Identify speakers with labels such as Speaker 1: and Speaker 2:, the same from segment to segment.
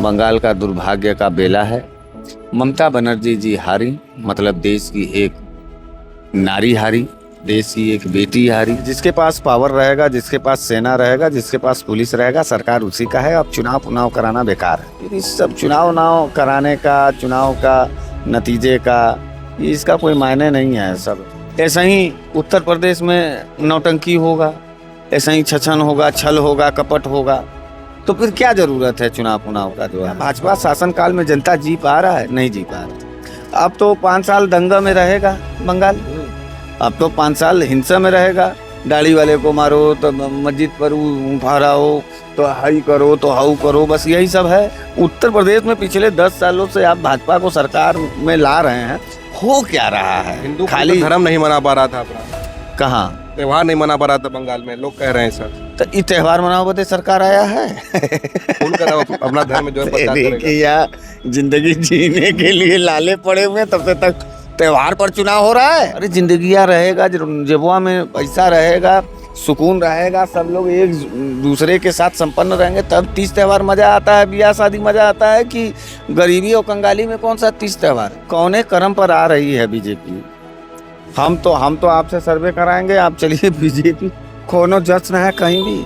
Speaker 1: बंगाल का दुर्भाग्य का बेला है। ममता बनर्जी जी हारी, मतलब देश की एक नारी हारी, देश की एक बेटी हारी। जिसके पास पावर रहेगा, जिसके पास सेना रहेगा, जिसके पास पुलिस रहेगा, सरकार उसी का है। अब चुनाव कराना बेकार है। इस सब चुनाव कराने का, चुनाव का नतीजे का इसका कोई मायने नहीं है। सब ऐसा ही उत्तर प्रदेश में नौटंकी होगा, ऐसा ही छछन होगा, छल होगा, कपट होगा। तो फिर क्या जरूरत है चुनाव का जो है। भाजपा शासनकाल में जनता जी पा रहा है? नहीं जी पा रहा। अब तो 5 साल दंगा में रहेगा बंगाल। अब तो 5 साल हिंसा में रहेगा। दाढ़ी वाले को मारो तो मस्जिद पर फहराओ, तो हाई करो तो हाउ करो, बस यही सब है। उत्तर प्रदेश में पिछले 10 सालों से आप भाजपा को सरकार में ला रहे हैं, हो क्या रहा है?
Speaker 2: हिंदू खाली धर्म नहीं मना पा रहा था अपना,
Speaker 1: कहाँ
Speaker 2: त्योहार नहीं मना पा रहा था बंगाल में, लोग कह रहे हैं सर।
Speaker 1: तो ये त्योहार मनाओ बदे सरकार आया है।
Speaker 2: उनका अपना धर्म जो है प्रचार करेगा।
Speaker 1: या जिंदगी जीने के लिए लाले पड़े हुए, तब तक त्योहार पर चुनाव हो रहा है। अरे जिंदगिया रहेगा, जेबुआ में पैसा रहेगा, सुकून रहेगा, सब लोग एक दूसरे के साथ संपन्न रहेंगे, तब 30 त्योहार मजा आता है, ब्याह शादी मजा आता है। कि गरीबी और कंगाली में कौन सा 30 त्योहार? कौने कर्म पर आ रही है बीजेपी? हम तो आपसे सर्वे कराएंगे, आप चलिए बीजेपी। कोनो जश्न है कहीं भी?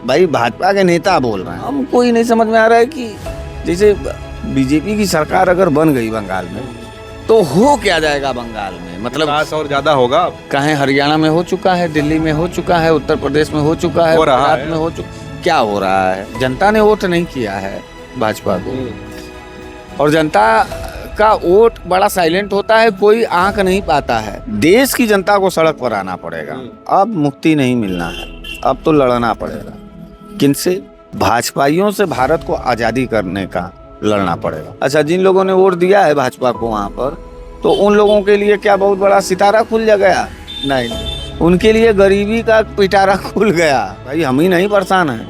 Speaker 1: भाई भाजपा के नेता बोल रहे हैं, हमको ही नहीं समझ में आ रहा है कि जैसे बीजेपी की सरकार अगर बन गई बंगाल में तो हो क्या जाएगा बंगाल में? मतलब
Speaker 2: और ज्यादा होगा।
Speaker 1: कहीं हरियाणा में हो चुका है, दिल्ली में हो चुका है, उत्तर प्रदेश में हो चुका है, गुजरात में हो चुका। क्या हो रहा है? जनता ने वोट नहीं किया है भाजपा को, और जनता का वोट बड़ा साइलेंट होता है, कोई आंक नहीं पाता है। देश की जनता को सड़क पर आना पड़ेगा। अब मुक्ति नहीं मिलना है, अब तो लड़ना पड़ेगा। किनसे? भाजपाइयों से भारत को आजादी करने का लड़ना पड़ेगा। अच्छा, जिन लोगों ने वोट दिया है भाजपा को वहां पर, तो उन लोगों के लिए क्या बहुत बड़ा सितारा खुल गया? नहीं, उनके लिए गरीबी का पिटारा खुल गया। भाई हम ही नहीं परेशान है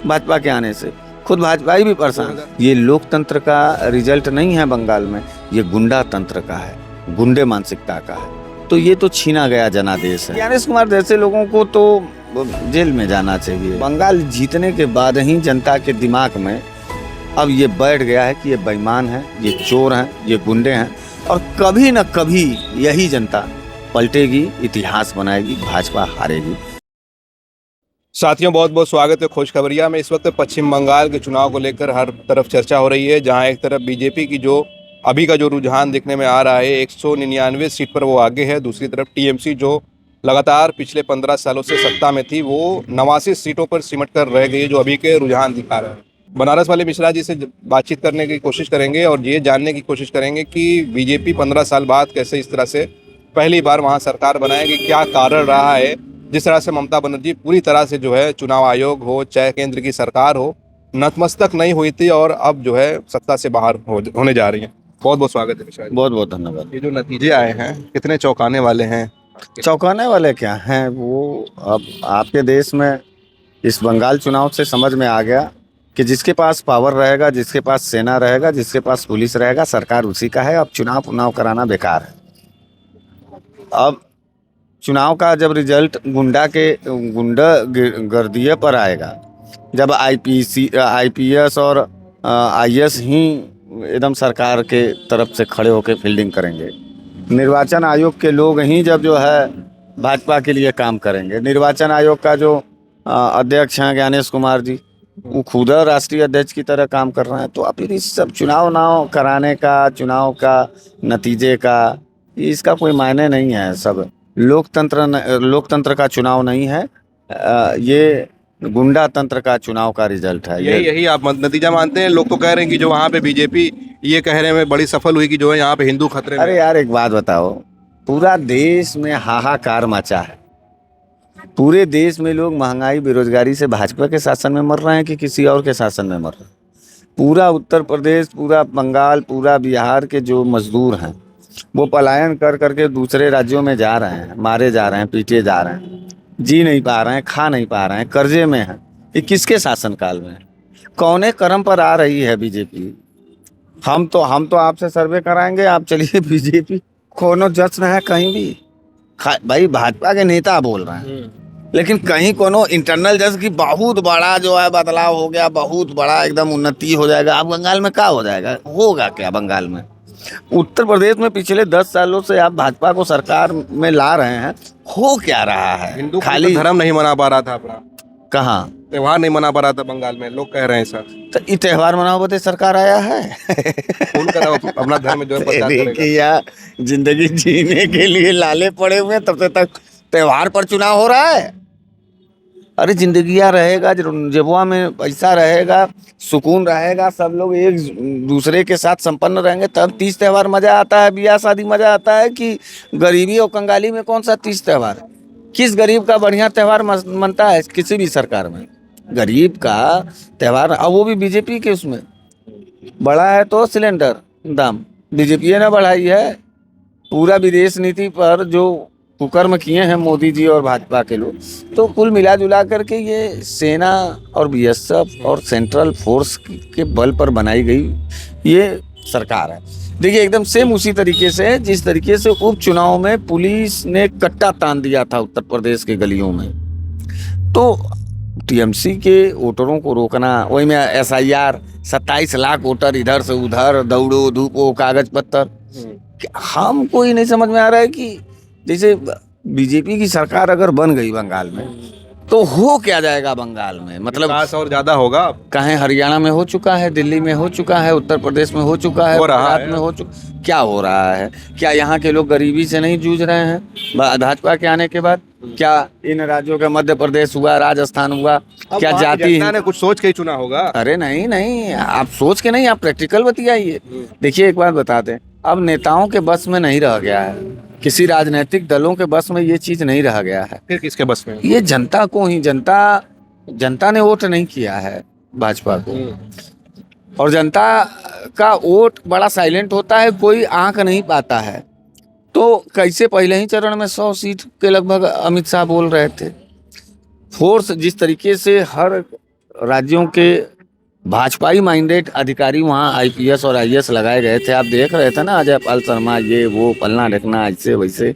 Speaker 1: भाजपा के आने से, खुद भाजपा भी परेशान। ये लोकतंत्र का रिजल्ट नहीं है बंगाल में, ये गुंडा तंत्र का है, गुंडे मानसिकता का है। तो ये तो छीना गया जनादेश है। ज्ञानेश कुमार जैसे लोगों को तो जेल में जाना चाहिए। बंगाल जीतने के बाद ही जनता के दिमाग में अब ये बैठ गया है कि ये बेईमान है, ये चोर हैं, ये गुंडे हैं, और कभी न कभी यही जनता पलटेगी, इतिहास बनाएगी, भाजपा हारेगी।
Speaker 2: साथियों, बहुत बहुत स्वागत है खोज खबरिया में। इस वक्त पश्चिम बंगाल के चुनाव को लेकर हर तरफ चर्चा हो रही है, जहां एक तरफ बीजेपी की जो अभी का जो रुझान देखने में आ रहा है, 199 सीट पर वो आगे है। दूसरी तरफ टीएमसी जो लगातार पिछले 15 सालों से सत्ता में थी, वो 89 सीटों पर सिमट कर रह गई, जो अभी के रुझान दिखा रहे हैं। बनारस वाले मिश्रा जी से बातचीत करने की कोशिश करेंगे और ये जानने की कोशिश करेंगे कि बीजेपी 15 साल बाद कैसे इस तरह से पहली बार वहाँ सरकार बनाएगी, क्या कारण रहा है जिस तरह से ममता बनर्जी पूरी तरह से जो है चुनाव आयोग हो चाहे केंद्र की सरकार हो, नतमस्तक नहीं हुई थी और अब जो है सत्ता से बाहर होने जा रही है। बहुत बहुत स्वागत है मिश्रा जी।
Speaker 1: बहुत बहुत धन्यवाद।
Speaker 2: ये जो नतीजे आए हैं कितने चौंकाने वाले हैं?
Speaker 1: चौंकाने वाले क्या हैं, वो अब आपके देश में इस बंगाल चुनाव से समझ में आ गया कि जिसके पास पावर रहेगा, जिसके पास सेना रहेगा, जिसके पास पुलिस रहेगा, सरकार उसी का है। अब चुनाव कराना बेकार है। अब चुनाव का जब रिजल्ट गुंडागर्दी पर आएगा, जब आईपीएस और आईएएस ही एकदम सरकार के तरफ से खड़े होकर फील्डिंग करेंगे, निर्वाचन आयोग के लोग ही जब जो है भाजपा के लिए काम करेंगे, निर्वाचन आयोग का जो अध्यक्ष हैं ज्ञानेश कुमार जी, वो खुद राष्ट्रीय अध्यक्ष की तरह काम कर रहे हैं। तो फिर इस सब चुनाव कराने का, चुनाव का नतीजे का इसका कोई मायने नहीं है। सब लोकतंत्र का चुनाव नहीं है, ये गुंडा तंत्र का चुनाव का रिजल्ट है।
Speaker 2: यही आप नतीजा मानते हैं? लोग तो कह रहे हैं कि जो वहाँ पे बीजेपी ये कह रहे हैं बड़ी सफल हुई कि जो है यहाँ पे हिंदू खतरे में।
Speaker 1: अरे यार एक बात बताओ, पूरा देश में हाहाकार मचा है। पूरे देश में लोग महंगाई बेरोजगारी से भाजपा के शासन में मर रहे हैं कि किसी और के शासन में मर रहे हैं? पूरा उत्तर प्रदेश, पूरा बंगाल, पूरा बिहार के जो मजदूर हैं वो पलायन कर करके दूसरे राज्यों में जा रहे हैं, मारे जा रहे हैं, पीटे जा रहे हैं, जी नहीं पा रहे हैं, खा नहीं पा रहे हैं, कर्जे में हैं। ये किसके शासनकाल में? कौने कर्म पर आ रही है बीजेपी? हम तो आपसे सर्वे कराएंगे, आप चलिए बीजेपी। कोनो जश्न है कहीं भी? भाई भाजपा के नेता बोल रहे हैं, लेकिन कहीं कोनो इंटरनल जैसे कि बहुत बड़ा जो है बदलाव हो गया, बहुत बड़ा एकदम उन्नति हो जाएगा। अब बंगाल में क्या हो जाएगा, होगा क्या बंगाल में? उत्तर प्रदेश में पिछले 10 सालों से आप भाजपा को सरकार में ला रहे हैं, हो क्या रहा है?
Speaker 2: हिंदू
Speaker 1: खाली
Speaker 2: धर्म नहीं मना पा रहा था अपना,
Speaker 1: कहाँ
Speaker 2: त्योहार नहीं मना पा रहा था बंगाल में, लोग कह रहे हैं सर।
Speaker 1: तो ये त्योहार मनाओ बते सरकार आया है।
Speaker 2: उनका अपना धर्म जो है प्रचार करेगा।
Speaker 1: कि या जिंदगी जीने के लिए लाले पड़े हुए हैं, तब से तक त्योहार पर चुनाव हो रहा है। अरे जिंदगियां रहेगा, जेबुआ में पैसा रहेगा, सुकून रहेगा, सब लोग एक दूसरे के साथ संपन्न रहेंगे, तब तीज त्योहार मजा आता है, ब्याह शादी मजा आता है। कि गरीबी और कंगाली में कौन सा तीज त्योहार? किस गरीब का बढ़िया त्योहार मनता है किसी भी सरकार में? गरीब का त्योहार, अब वो भी बीजेपी के उसमें बढ़ा है तो सिलेंडर दाम बीजेपी ने बढ़ाई है। पूरा विदेश नीति पर जो कुकर्म किए हैं मोदी जी और भाजपा के लोग, तो कुल मिला जुला करके ये सेना और बीएसएफ और सेंट्रल फोर्स के बल पर बनाई गई ये सरकार है। देखिए एकदम सेम उसी तरीके से जिस तरीके से उपचुनाव में पुलिस ने कट्टा तान दिया था उत्तर प्रदेश के गलियों में, तो टीएमसी के वोटरों को रोकना, वही में एसआईआर 27 लाख वोटर इधर से उधर, दौड़ो धूपो कागज पत्तर। हमको ही नहीं समझ में आ रहा है कि जैसे बीजेपी की सरकार अगर बन गई बंगाल में तो हो क्या जाएगा बंगाल में? मतलब
Speaker 2: और ज्यादा होगा।
Speaker 1: कहीं हरियाणा में हो चुका है, दिल्ली में हो चुका है, उत्तर प्रदेश में हो चुका है, गुजरात में हो चुका, क्या हो रहा है? क्या यहाँ के लोग गरीबी से नहीं जूझ रहे हैं भाजपा के आने के बाद? क्या इन राज्यों के मध्य प्रदेश हुआ, राजस्थान हुआ, क्या जाति
Speaker 2: ने कुछ सोच के ही चुना होगा?
Speaker 1: अरे नहीं नहीं, आप सोच के नहीं, आप प्रैक्टिकल बतियाइए। देखिए एक बात बता दें, अब नेताओं के बस में नहीं रह गया है, किसी राजनीतिक दलों के बस में ये चीज नहीं रह गया है।
Speaker 2: फिर किसके बस में?
Speaker 1: ये जनता को ही, जनता ने वोट नहीं किया है भाजपा को, और जनता का वोट बड़ा साइलेंट होता है, कोई आंक नहीं पाता है। तो कैसे पहले ही चरण में 100 सीट के लगभग अमित शाह बोल रहे थे। फोर्स जिस तरीके से हर राज्यों के भाजपाई माइंडेड अधिकारी वहाँ आईपीएस और आईएएस लगाए गए थे, आप देख रहे थे ना, अजय पाल शर्मा, ये वो पलना ढकना, ऐसे वैसे,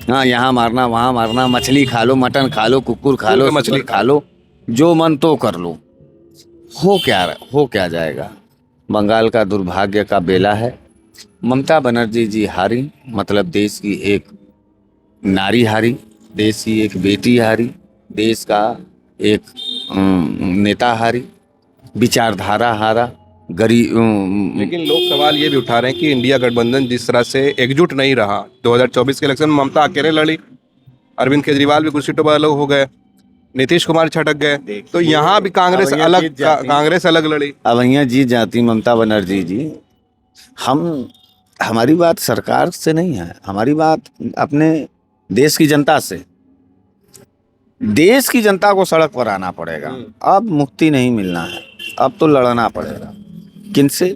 Speaker 1: हाँ यहाँ मारना वहाँ मारना, मछली खा लो, मटन खा लो, कुकुर खा लो, मछली खा लो, जो मन तो कर लो। हो क्या जाएगा? बंगाल का दुर्भाग्य का बेला है। ममता बनर्जी जी हारी, मतलब देश की एक नारी हारी, देश की एक बेटी हारी, देश का एक नेता हारी, विचारधारा हारा, गरीब।
Speaker 2: लेकिन लोग सवाल ये भी उठा रहे हैं कि इंडिया गठबंधन जिस तरह से एकजुट नहीं रहा, 2024 के इलेक्शन में ममता अकेले लड़ी, अरविंद केजरीवाल भी कुछ सीटों पर अलग हो गए, नीतीश कुमार छटक गए, तो यहाँ भी कांग्रेस अलग लड़ी।
Speaker 1: अब यहाँ जीत जाती ममता बनर्जी जी। हमारी बात सरकार से नहीं है, हमारी बात अपने देश की जनता से। देश की जनता को सड़क पर आना पड़ेगा, अब मुक्ति नहीं मिलना है, अब तो लड़ना पड़ेगा। किनसे?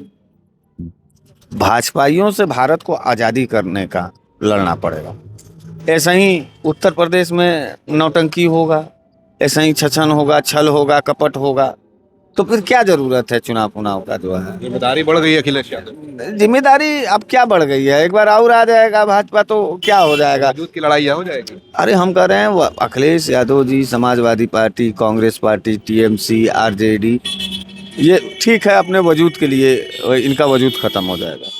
Speaker 1: भाजपाइयों से भारत को आज़ादी करने का लड़ना पड़ेगा। ऐसा ही उत्तर प्रदेश में नौटंकी होगा, ऐसा ही छछन होगा, छल होगा, कपट होगा, तो फिर क्या जरूरत है चुनाव का जो है?
Speaker 2: जिम्मेदारी बढ़ गई है अखिलेश यादव।
Speaker 1: जिम्मेदारी अब क्या बढ़ गई है? एक बार और आ जाएगा भाजपा तो क्या हो जाएगा?
Speaker 2: वजूद की लड़ाई हो जाएगी।
Speaker 1: अरे हम कह रहे हैं Akhilesh Yadav ji, Samajwadi party, Congress party, TMC, RJD, ये ठीक है अपने वजूद के लिए, इनका वजूद खत्म हो जाएगा।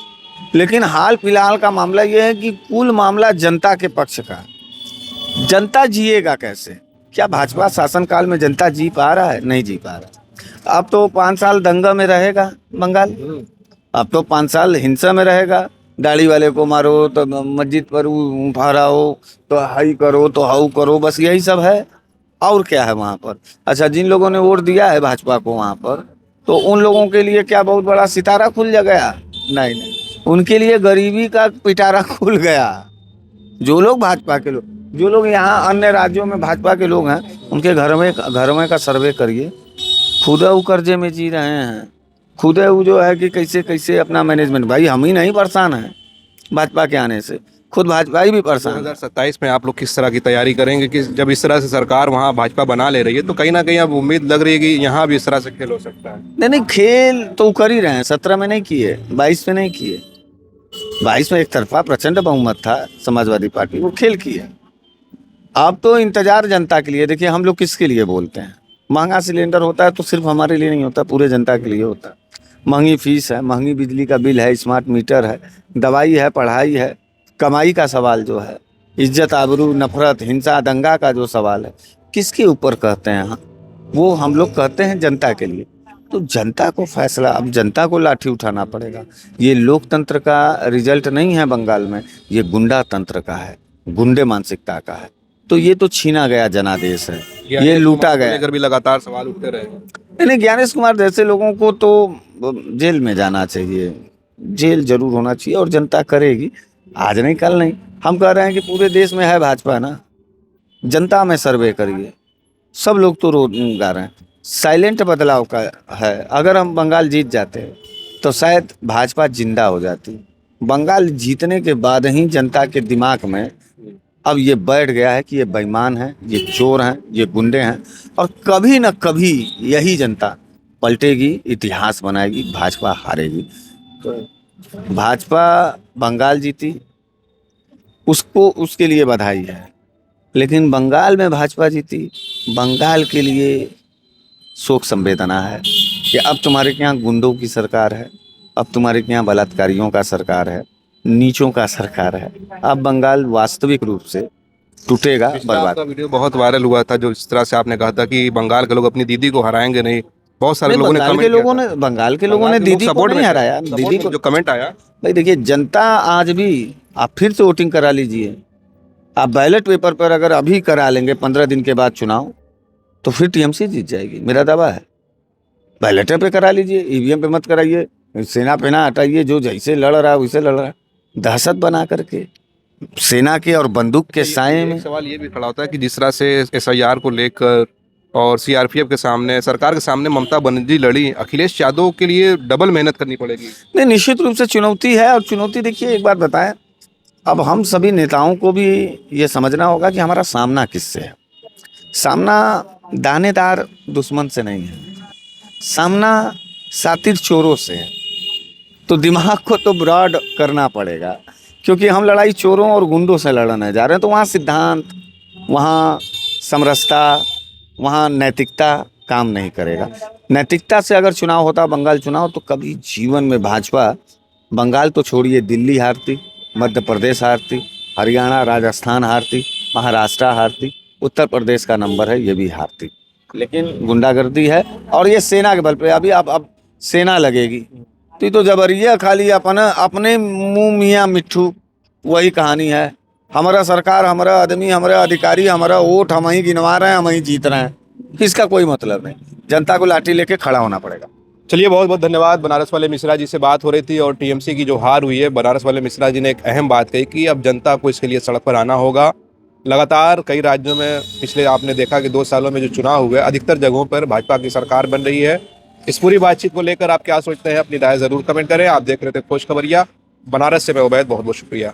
Speaker 1: लेकिन हाल फिलहाल का मामला ये है कि कुल मामला जनता के पक्ष का। जनता जिएगा कैसे? क्या भाजपा शासनकाल में जनता जी पा रहा है? नहीं जी पा रहा। अब तो 5 साल दंगा में रहेगा बंगाल, अब तो 5 साल हिंसा में रहेगा। दाढ़ी वाले को मारो तो मस्जिद पर फहराओ, तो हाई करो तो हाउ करो, बस यही सब है। और क्या है वहाँ पर? अच्छा, जिन लोगों ने वोट दिया है भाजपा को वहाँ पर, तो उन लोगों के लिए क्या बहुत बड़ा सितारा खुल गया? नहीं, उनके लिए गरीबी का पिटारा खुल गया। जो लोग भाजपा के लोग, जो लोग यहाँ अन्य राज्यों में भाजपा के लोग हैं, उनके घर में का सर्वे करिए, खुद वो कर्जे में जी रहे हैं, खुद वो जो है कि कैसे अपना मैनेजमेंट। भाई हम ही नहीं परेशान हैं भाजपा के आने से, खुद भाजपा ही भी परेशान।
Speaker 2: 2027 में आप लोग किस तरह की तैयारी करेंगे कि जब इस तरह से सरकार वहाँ भाजपा बना ले रही है, तो कहीं ना कहीं अब उम्मीद लग रही है कि यहाँ भी इस तरह से खेल हो सकता है?
Speaker 1: नहीं, खेल तो कर ही रहे हैं। 17 में नहीं किए, 22 में नहीं किए। 22 में एक तरफा प्रचंड बहुमत था समाजवादी पार्टी, वो खेल किए। अब तो इंतजार जनता के लिए। देखिए हम लोग किसके लिए बोलते हैं, महंगा सिलेंडर होता है तो सिर्फ हमारे लिए नहीं होता, पूरे जनता के लिए होता है। महंगी फीस है, महंगी बिजली का बिल है, स्मार्ट मीटर है, दवाई है, पढ़ाई है, कमाई का सवाल जो है, इज्जत आबरू नफरत हिंसा दंगा का जो सवाल है, किसके ऊपर कहते हैं हम? वो हम लोग कहते हैं जनता के लिए। तो जनता को फैसला, अब जनता को लाठी उठाना पड़ेगा। ये लोकतंत्र का रिजल्ट नहीं है बंगाल में, ये गुंडा तंत्र का है, गुंडे मानसिकता का है। तो ये तो छीना गया जनादेश है, ये लूटा गया।
Speaker 2: लेकर भी लगातार सवाल उठते रहे।
Speaker 1: नहीं, ज्ञानेश कुमार जैसे लोगों को तो जेल में जाना चाहिए, जेल जरूर होना चाहिए, और जनता करेगी, आज नहीं कल नहीं। हम कह रहे हैं कि पूरे देश में है भाजपा ना, जनता में सर्वे करिए, सब लोग तो रो गा रहे हैं। साइलेंट बदलाव का है। अगर हम बंगाल जीत जाते तो शायद भाजपा जिंदा हो जाती। बंगाल जीतने के बाद ही जनता के दिमाग में अब ये बैठ गया है कि ये बेईमान हैं, ये चोर हैं, ये गुंडे हैं, और कभी न कभी यही जनता पलटेगी, इतिहास बनाएगी, भाजपा हारेगी। तो भाजपा बंगाल जीती, उसको उसके लिए बधाई है, लेकिन बंगाल में भाजपा जीती, बंगाल के लिए शोक संवेदना है कि अब तुम्हारे के यहाँ गुंडों की सरकार है, अब तुम्हारे के यहाँ बलात्कारियों का सरकार है, नीचों का सरकार है। अब बंगाल वास्तविक रूप से टूटेगा, बर्बाद।
Speaker 2: आपका वीडियो बहुत वायरल हुआ था, जो इस तरह से आपने कहा था कि बंगाल के लोग अपनी दीदी को हराएंगे नहीं। बहुत सारे लोगों ने
Speaker 1: बंगाल के लोगों ने दीदी को नहीं हराया। दीदी को
Speaker 2: जो कमेंट आया,
Speaker 1: भाई देखिए, जनता आज भी, आप फिर से वोटिंग करा लीजिए। आप बैलेट पेपर पर अगर अभी करा लेंगे 15 दिन के बाद चुनाव, तो फिर टीएमसी जीत जाएगी, मेरा दावा है। बैलेट पे करा लीजिए, ईवीएम पे मत कराइए, सेना पेना हटाइए, जो जैसे लड़ रहा है वैसे लड़ रहा है, दहशत बना करके सेना के और बंदूक के साए में।
Speaker 2: सवाल ये भी खड़ा होता है कि जिस तरह से एसआईआर को लेकर और सीआरपीएफ के सामने, सरकार के सामने ममता बनर्जी लड़ी, अखिलेश यादव के लिए डबल मेहनत करनी पड़ेगी।
Speaker 1: नहीं, निश्चित रूप से चुनौती है। और चुनौती देखिए, एक बात बताएं, अब हम सभी नेताओं को भी ये समझना होगा कि हमारा सामना किससे है। सामना दानेदार दुश्मन से नहीं है, सामना सातिर चोरों से है। तो दिमाग को तो ब्रॉड करना पड़ेगा, क्योंकि हम लड़ाई चोरों और गुंडों से लड़ने जा रहे हैं। तो वहाँ सिद्धांत, वहाँ समरसता, वहाँ नैतिकता काम नहीं करेगा। नैतिकता से अगर चुनाव होता, बंगाल चुनाव, तो कभी जीवन में भाजपा, बंगाल तो छोड़िए, दिल्ली हारती, मध्य प्रदेश हारती, हरियाणा राजस्थान हारती, महाराष्ट्र हारती, उत्तर प्रदेश का नंबर है, ये भी हारती। लेकिन गुंडागर्दी है, और ये सेना के बल पे अभी अब सेना लगेगी। तो ये तो जबरिया खाली अपने मुँह मियाँ मिट्ठू, वही कहानी है। हमारा सरकार, हमारा आदमी, हमारा अधिकारी, हमारा वोट हम ही गिनवा रहे हैं, हम ही जीत रहे हैं, इसका कोई मतलब नहीं। जनता को लाठी लेके खड़ा होना पड़ेगा।
Speaker 2: चलिए, बहुत बहुत धन्यवाद। बनारस वाले मिश्रा जी से बात हो रही थी, और टीएमसी की जो हार हुई है, बनारस वाले मिश्रा जी ने एक अहम बात कही कि अब जनता को इसके लिए सड़क पर आना होगा। लगातार कई राज्यों में पिछले आपने देखा कि 2 सालों में जो चुनाव हुए, अधिकतर जगहों पर भाजपा की सरकार बन रही है। इस पूरी बातचीत को लेकर आप क्या सोचते हैं, अपनी राय जरूर कमेंट करें। आप देख रहे थे खोज खबरिया, बनारस से मैं उबैद, बहुत बहुत शुक्रिया।